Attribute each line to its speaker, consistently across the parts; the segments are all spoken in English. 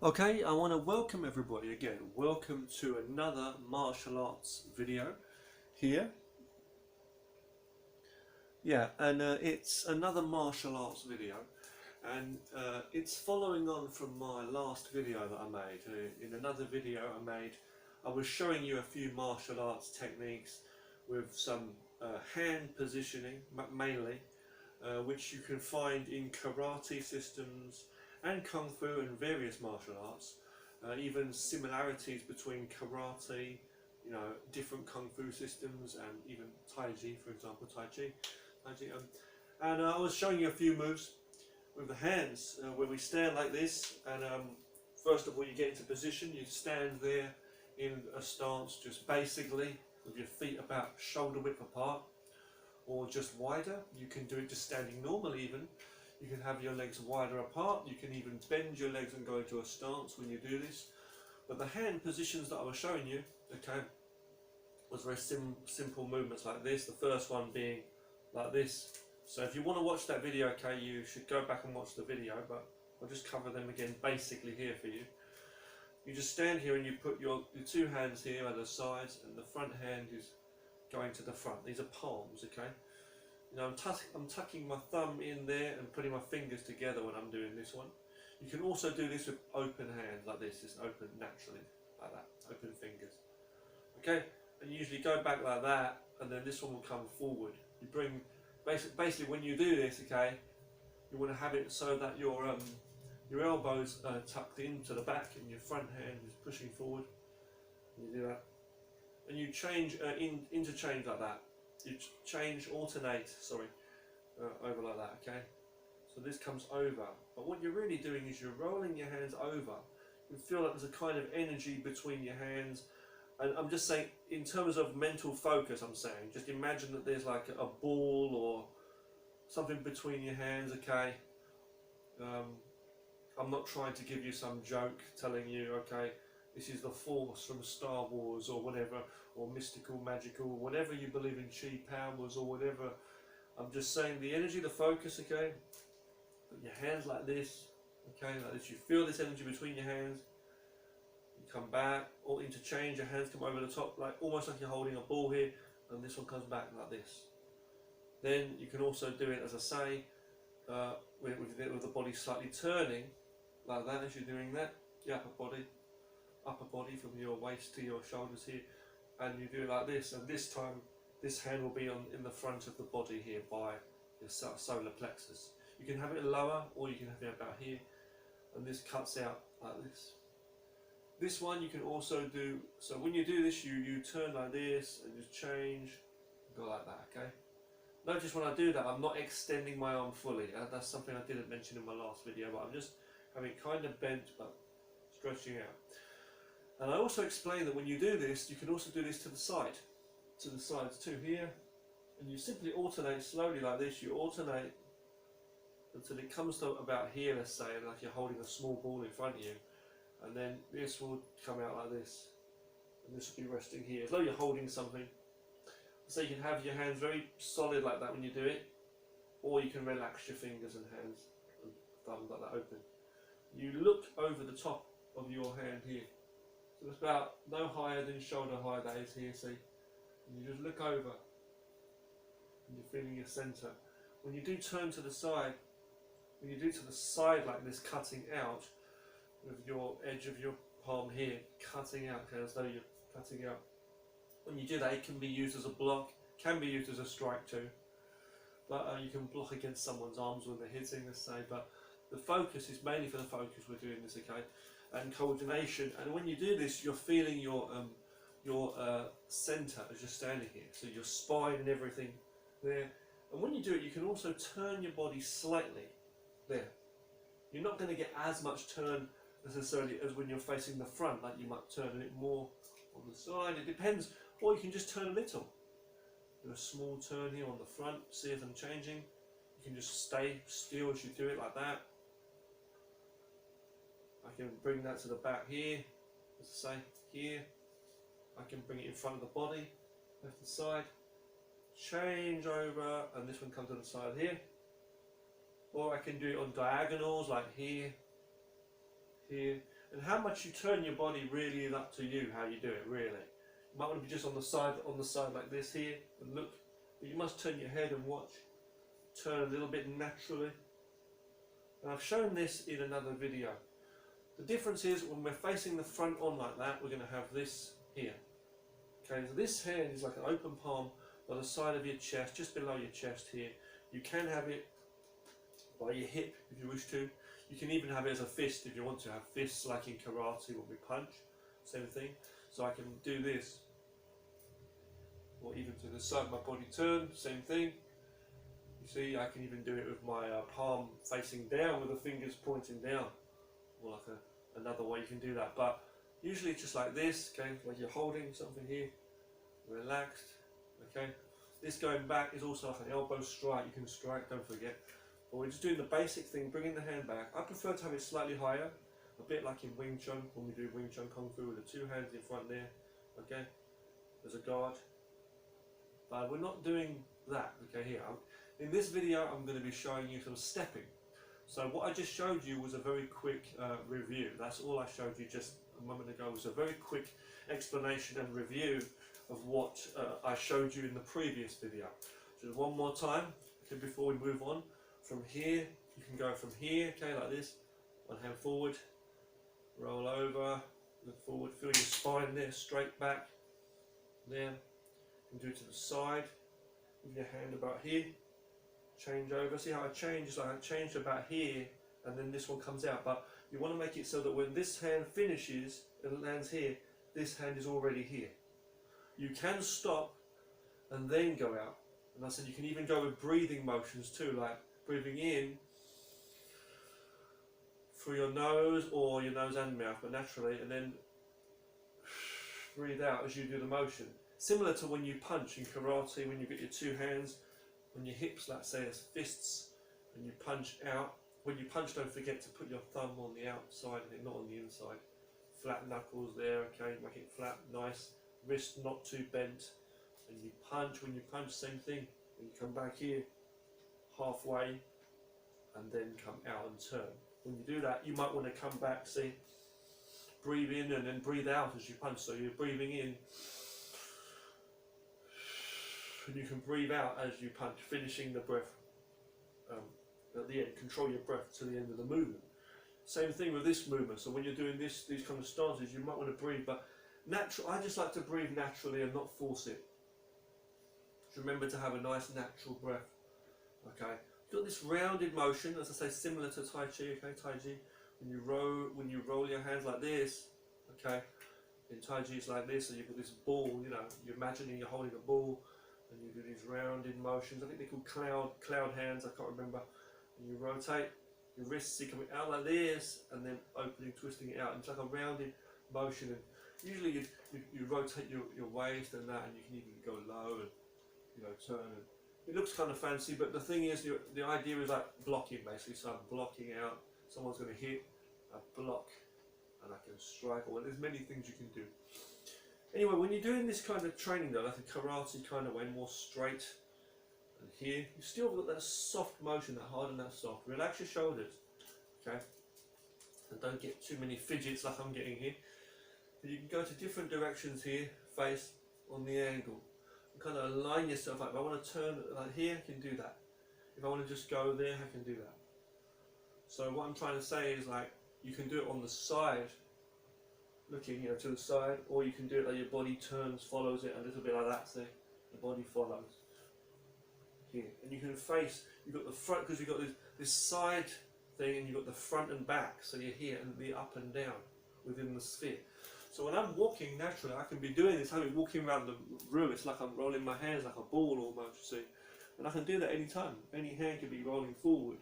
Speaker 1: Okay, I want to welcome everybody again. Welcome to another martial arts video here. Yeah, and it's another martial arts video, and it's following on from my last video that I made. In another video I was showing you a few martial arts techniques with some hand positioning, mainly, which you can find in karate systems and kung fu and various martial arts. Even similarities between karate, different kung fu systems, and even Tai Chi, for example, Tai Chi. And I was showing you a few moves with the hands, where we stand like this, and first of all you get into position, you stand there in a stance just basically with your feet about shoulder width apart, or just wider. You can do it just standing normal even. You can have your legs wider apart, you can even bend your legs and go into a stance when you do this. But the hand positions that I was showing you, okay, was very simple movements like this. The first one being like this. So if you want to watch that video, okay, you should go back and watch the video, but I'll just cover them again basically here for you. You just stand here and you put your two hands here at the sides, and the front hand is going to the front. These are palms, okay? I'm tucking my thumb in there and putting my fingers together when I'm doing this one. You can also do this with open hands like this, just open naturally, like that, open fingers. Okay, and you usually go back like that, and then this one will come forward. You bring, basically when you do this, okay, you want to have it so that your elbows are tucked into the back and your front hand is pushing forward. And you do that. And you change, interchange like that. You alternate, over like that, okay? So this comes over, but what you're really doing is you're rolling your hands over. You feel like there's a kind of energy between your hands, and I'm just saying, in terms of mental focus, I'm saying, just imagine that there's like a ball or something between your hands, okay? I'm not trying to give you some joke telling you, okay, this is the Force from Star Wars or whatever, or mystical, magical, whatever you believe in, chi powers or whatever. I'm just saying the energy, the focus, okay? Put your hands like this, okay, like this. You feel this energy between your hands. You come back, or interchange, your hands come over the top, like almost like you're holding a ball here, and this one comes back like this. Then you can also do it, as I say, with the body slightly turning, like that, as you're doing that, the upper body from your waist to your shoulders here, and you do it like this, and this time this hand will be in the front of the body here by your solar plexus. You can have it lower, or you can have it about here, and this cuts out like this. This one you can also do, so when you do this you turn like this and just change, go like that, okay? Notice when I do that I'm not extending my arm fully. That's something I didn't mention in my last video, but I'm just having it kind of bent but stretching out. And I also explained that when you do this, you can also do this to the sides too here, and you simply alternate slowly like this. You alternate until it comes to about here, let's say, like you're holding a small ball in front of you, and then this will come out like this, and this will be resting here, as though you're holding something. So you can have your hands very solid like that when you do it, or you can relax your fingers and hands and thumbs like that open. You look over the top of your hand here. So it's about no higher than shoulder height, that is here, see? And you just look over, and you're feeling your centre. When you do turn to the side, like this, cutting out, with your edge of your palm here, cutting out, as though you're cutting out. When you do that, it can be used as a block, can be used as a strike too. But you can block against someone's arms when they're hitting, let's say, but the focus is mainly for the focus we're doing this, okay? And coordination, and when you do this, you're feeling your centre as you're standing here, so your spine and everything there. And when you do it, you can also turn your body slightly there. You're not going to get as much turn necessarily as when you're facing the front, like you might turn a bit more on the side. It depends, or you can just turn a little. Do a small turn here on the front, see if I'm changing. You can just stay still as you do it like that. I can bring that to the back here, as I say, here. I can bring it in front of the body, left and side. Change over, and this one comes to the side here. Or I can do it on diagonals, like here, here. And how much you turn your body really is up to you, how you do it really. You might want to be just on the side like this here and look, but you must turn your head and watch. Turn a little bit naturally. And I've shown this in another video. The difference is when we're facing the front on like that, we're going to have this here. Okay, so this hand is like an open palm by the side of your chest, just below your chest here. You can have it by your hip if you wish to. You can even have it as a fist if you want to have fists like in karate when we punch, same thing. So I can do this, or even to the side, my body turn, same thing. You see, I can even do it with my palm facing down with the fingers pointing down, or like another way you can do that. But usually it's just like this, okay, like you're holding something here, relaxed, okay. This going back is also like an elbow strike, you can strike, don't forget. But we're just doing the basic thing, bringing the hand back. I prefer to have it slightly higher, a bit like in Wing Chun, when we do Wing Chun Kung Fu with the two hands in front there, okay, as a guard. But we're not doing that, okay, here. In this video I'm going to be showing you some stepping. So what I just showed you was a very quick review. That's all I showed you just a moment ago, was a very quick explanation and review of what I showed you in the previous video. So one more time, okay, before we move on. From here, you can go from here, okay, like this. One hand forward, roll over, look forward, feel your spine there, straight back. There. You can do it to the side, with your hand about here. Change over. See how I change? Like I changed about here, and then this one comes out. But you want to make it so that when this hand finishes and lands here, this hand is already here. You can stop and then go out. And I said you can even go with breathing motions too, like breathing in through your nose or your nose and mouth, but naturally, and then breathe out as you do the motion. Similar to when you punch in karate, when you get your two hands on your hips, let's say as fists, and you punch out. When you punch, don't forget to put your thumb on the outside and not on the inside. Flat knuckles there, okay, make it flat, nice. Wrist not too bent. And you punch, when you punch, same thing. And you come back here, halfway, and then come out and turn. When you do that, you might want to come back, see, breathe in and then breathe out as you punch. So you're breathing in, and you can breathe out as you punch, finishing the breath at the end. Control your breath to the end of the movement. Same thing with this movement. So when you're doing these kind of stances, you might want to breathe, but natural. I just like to breathe naturally and not force it. Just remember to have a nice natural breath. Okay. You've got this rounded motion, as I say, similar to Tai Chi. Okay, Tai Chi. When you roll your hands like this. Okay. In Tai Chi, it's like this. So you've got this ball. You know, you're imagining you're holding a ball, and you do these rounded motions. I think they're called cloud hands. I can't remember. And you rotate your wrists, you coming out like this, and then opening, twisting it out. And it's like a rounded motion. And usually you rotate your waist and that, and you can even go low and turn. And it looks kind of fancy, but the thing is, the idea is like blocking basically. So I'm blocking out. Someone's going to hit, I block, and I can strike. Or there's many things you can do. Anyway, when you're doing this kind of training though, like a karate kind of way, more straight, and here, you still got that soft motion, that hard and that soft. Relax your shoulders, okay? And don't get too many fidgets like I'm getting here. But you can go to different directions here, face on the angle. And kind of align yourself up. If I want to turn like here, I can do that. If I want to just go there, I can do that. So what I'm trying to say is, like, you can do it on the side, looking to the side, or you can do it like your body turns, follows it a little bit like that, see? The body follows. Here. And you can face, you've got the front, because you've got this side thing, and you've got the front and back, so you're here, and the up and down within the sphere. So when I'm walking naturally, I can be doing this, I'm walking around the room, it's like I'm rolling my hands like a ball almost, see? And I can do that anytime. Any hand can be rolling forward,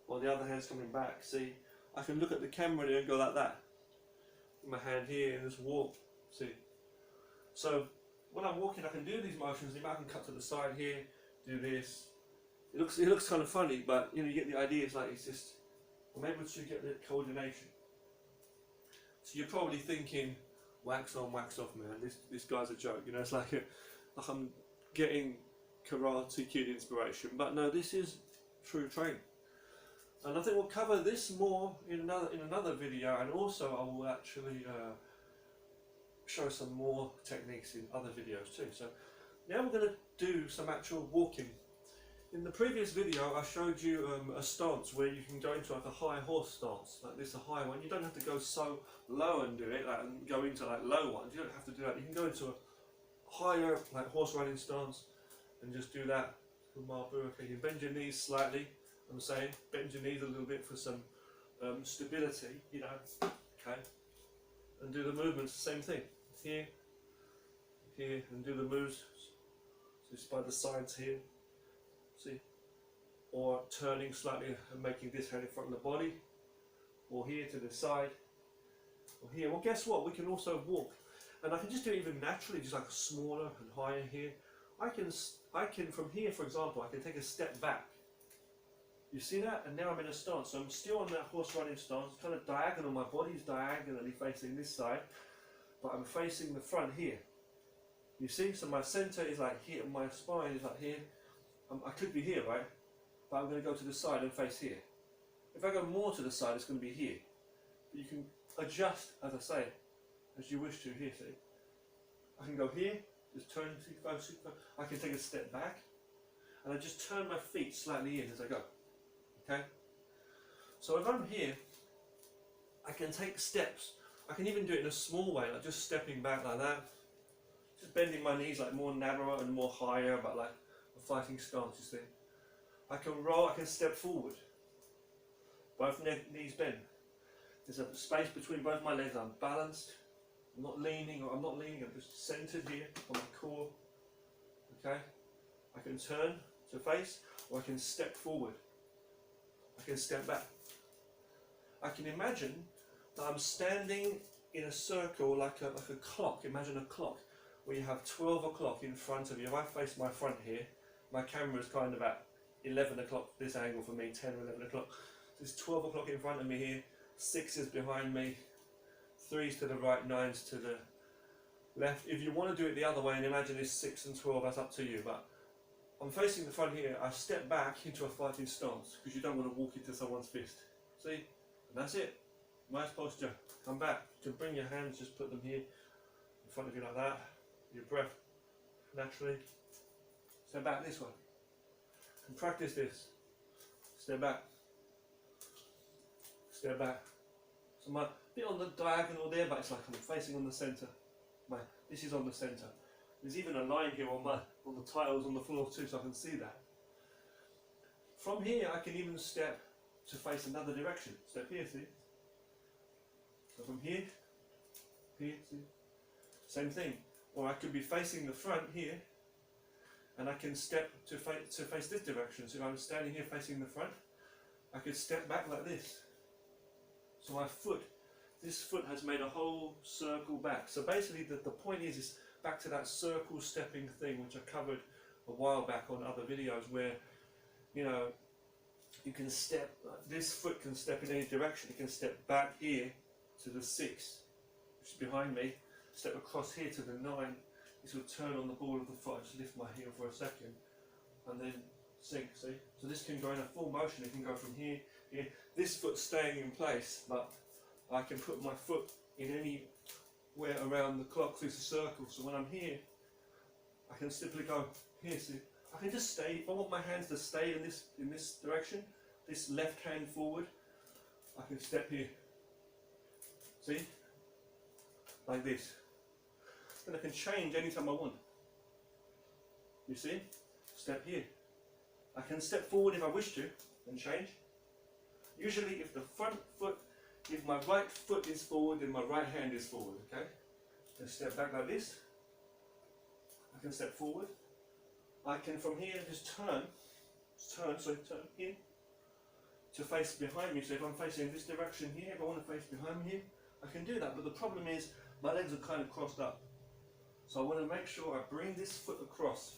Speaker 1: while the other hand's coming back, see? I can look at the camera there and go like that. My hand here and just walk, see? So when I'm walking, I can do these motions. I can cut to the side here, do this. It looks kind of funny, but you get the idea. It's like I'm able to get the coordination. So you're probably thinking, wax on, wax off, man. This guy's a joke. It's like I'm getting Karate Kid inspiration, but no, this is true training. And I think we'll cover this more in another video, and also I will actually show some more techniques in other videos too. So now we're going to do some actual walking. In the previous video I showed you a stance where you can go into like a high horse stance, like this, a high one. You don't have to go so low and do it, like, and go into like low ones. You don't have to do that. You can go into a higher like horse riding stance and just do that. Okay, you bend your knees slightly. I'm saying bend your knees a little bit for some stability, you know. Okay, and do the movements. Same thing here, here, and do the moves. Just by the sides here. See, or turning slightly and making this hand in front of the body, or here to the side, or here. Well, guess what? We can also walk, and I can just do it even naturally, just like smaller and higher here. I can from here, for example, I can take a step back. You see that? And now I'm in a stance. So I'm still on that horse riding stance, kind of diagonal. My body's diagonally facing this side, but I'm facing the front here. You see? So my center is like here, my spine is like here. I could be here, right? But I'm going to go to the side and face here. If I go more to the side, it's going to be here. But you can adjust, as I say, as you wish to here, see? I can go here, just turn, I can take a step back, and I just turn my feet slightly in as I go. Okay? So if I'm here, I can take steps. I can even do it in a small way, like just stepping back like that. Just bending my knees like more narrower and more higher, but like a fighting stance, you see. I can roll, I can step forward. Both knees bend. There's a space between both my legs. I'm balanced. I'm not leaning, I'm just centered here on my core. Okay? I can turn to face, or I can step forward. I can step back. I can imagine that I'm standing in a circle like a clock. Imagine a clock where you have 12 o'clock in front of you. If I face my front here, my camera is kind of at 11 o'clock, this angle for me, 10 or 11 o'clock. There's 12 o'clock in front of me here, 6 is behind me, 3's to the right, 9's to the left. If you want to do it the other way and imagine it's 6 and 12, that's up to you. But I'm facing the front here, I step back into a fighting stance because you don't want to walk into someone's fist. See? And that's it. Nice posture. Come back. You can bring your hands, just put them here in front of you like that. Your breath naturally. Step back this way. And practice this. Step back. Step back. So my bit on the diagonal there, but it's like I'm facing on the centre. This is on the centre. There's even a line here on the tiles on the floor too, so I can see that. From here, I can even step to face another direction. Step here, see? So from here, see? Same thing. Or I could be facing the front here, and I can step to face this direction. So if I'm standing here facing the front, I could step back like this. So my foot, this foot has made a whole circle back. So basically the point is back to that circle stepping thing, which I covered a while back on other videos, where, you know, you can step, this foot can step in any direction. It can step back here to the 6, which is behind me, step across here to the 9. This will turn on the ball of the foot. I just lift my heel for a second and then sink, see? So this can go in a full motion. It can go from here, here. This foot's staying in place, but I can put my foot in anywhere around the clock through the circle. So when I'm here, I can simply go here, see? I can just stay. If I want my hands to stay in this direction, this left hand forward, I can step here. See? Like this. Then I can change anytime I want. You see? Step here. I can step forward if I wish to and change. Usually if the front foot, if my right foot is forward, then my right hand is forward, okay? Then step back like this. I can step forward. I can from here just turn here to face behind me. So if I'm facing this direction here, if I want to face behind me here, I can do that. But the problem is my legs are kind of crossed up. So I want to make sure I bring this foot across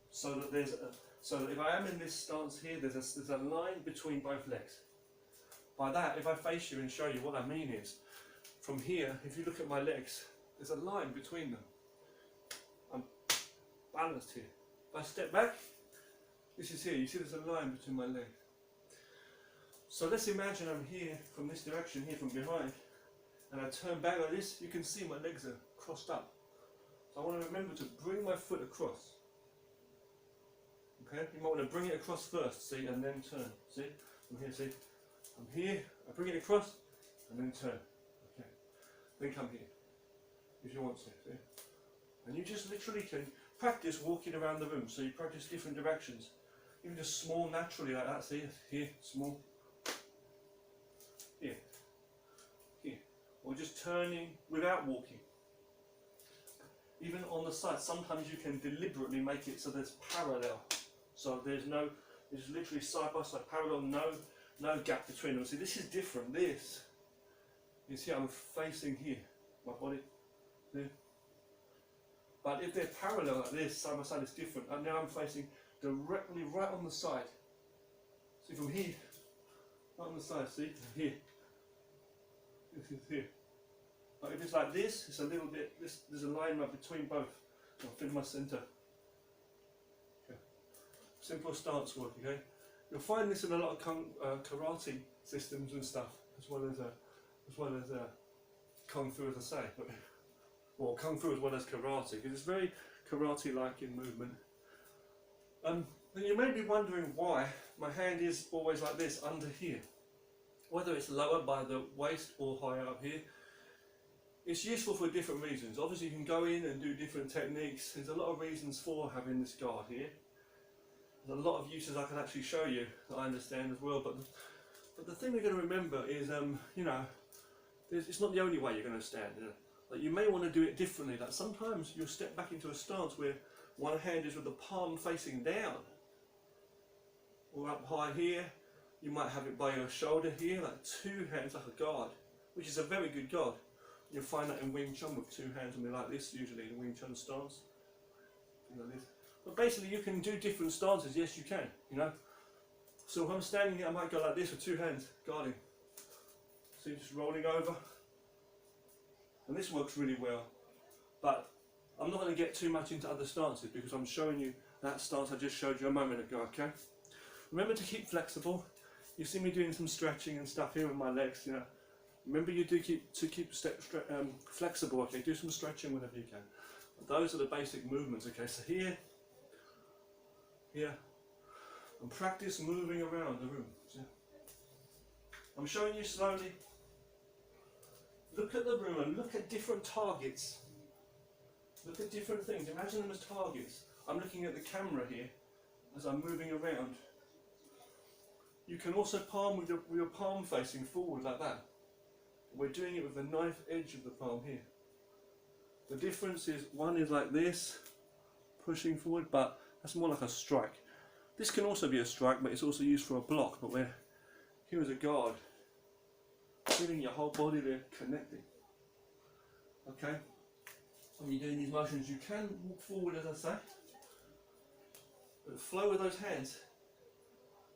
Speaker 1: so that if I am in this stance here, there's a line between both legs. By that, if I face you and show you, what I mean is, from here, if you look at my legs, there's a line between them. I'm balanced here. If I step back, this is here, you see there's a line between my legs.
Speaker 2: So let's imagine I'm here from this direction, here from behind, and I turn back like this. You can see my legs are crossed up. So I want to remember to bring my foot across. Okay, you might want to bring it across first, see, and then turn. See, from here, see, I'm here, I bring it across, and then turn. Okay, then come here, if you want to, see. And you just literally can practice walking around the room, so you practice different directions. Even just small, naturally like that, see, here, small, here, here. Or just turning without walking. Even on the side, sometimes you can deliberately make it so there's parallel. So there's literally side by side parallel, no gap between them. See, this is different. This is here, I'm facing here, my body, there. But if they're parallel like this, side by side, it's different. And now I'm facing directly right on the side. See, from here, right on the side, see, here. This is here. But if it's like this, it's a little bit, there's a line right between both. I'll find my centre. Okay. Simple stance work, okay? You'll find this in a lot of karate systems and stuff, as well as kung fu, as I say. But, well, kung fu as well as karate, because it's very karate-like in movement. And you may be wondering why my hand is always like this under here. Whether it's lower by the waist or higher up here, it's useful for different reasons. Obviously you can go in and do different techniques. There's a lot of reasons for having this guard here. There's a lot of uses I can actually show you that I understand as well. But the thing we're going to remember is, you know, it's not the only way you're going to stand. You know? Like you may want to do it differently. Like sometimes you'll step back into a stance where one hand is with the palm facing down, or up high here. You might have it by your shoulder here, like two hands like a guard, which is a very good guard. You'll find that in Wing Chun with two hands on me like this, usually in Wing Chun stance. Like this. But basically you can do different stances, yes you can, you know. So if I'm standing here, I might go like this with two hands, guarding. See, just rolling over. And this works really well. But I'm not going to get too much into other stances because I'm showing you that stance I just showed you a moment ago, okay? Remember to keep flexible. You see me doing some stretching and stuff here with my legs, you know. Remember you do keep flexible, okay? Do some stretching whenever you can. But those are the basic movements, okay? So here, and practice moving around the room. See? I'm showing you slowly. Look at the room and look at different targets. Look at different things. Imagine them as targets. I'm looking at the camera here as I'm moving around. You can also palm with your palm facing forward like that. We're doing it with the knife edge of the palm here. The difference is one is like this, pushing forward, but that's more like a strike. This can also be a strike, but it's also used for a block. But we're here as a guard, feeling your whole body there connecting. Okay. When you're doing these motions, you can walk forward, as I say, but flow with those hands.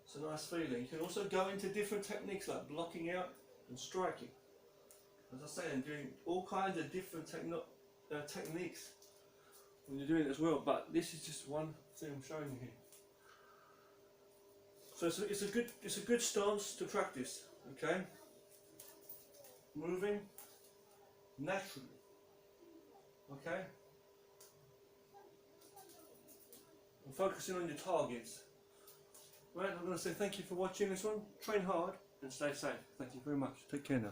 Speaker 2: It's a nice feeling. You can also go into different techniques like blocking out and striking. As I say, I'm doing all kinds of different techniques when you're doing it as well, but this is just one thing I'm showing you here. So it's a good stance to practice, okay? Moving naturally, okay? And focusing on your targets. Right, I'm going to say thank you for watching this one. Train hard and stay safe. Thank you very much. Take care now.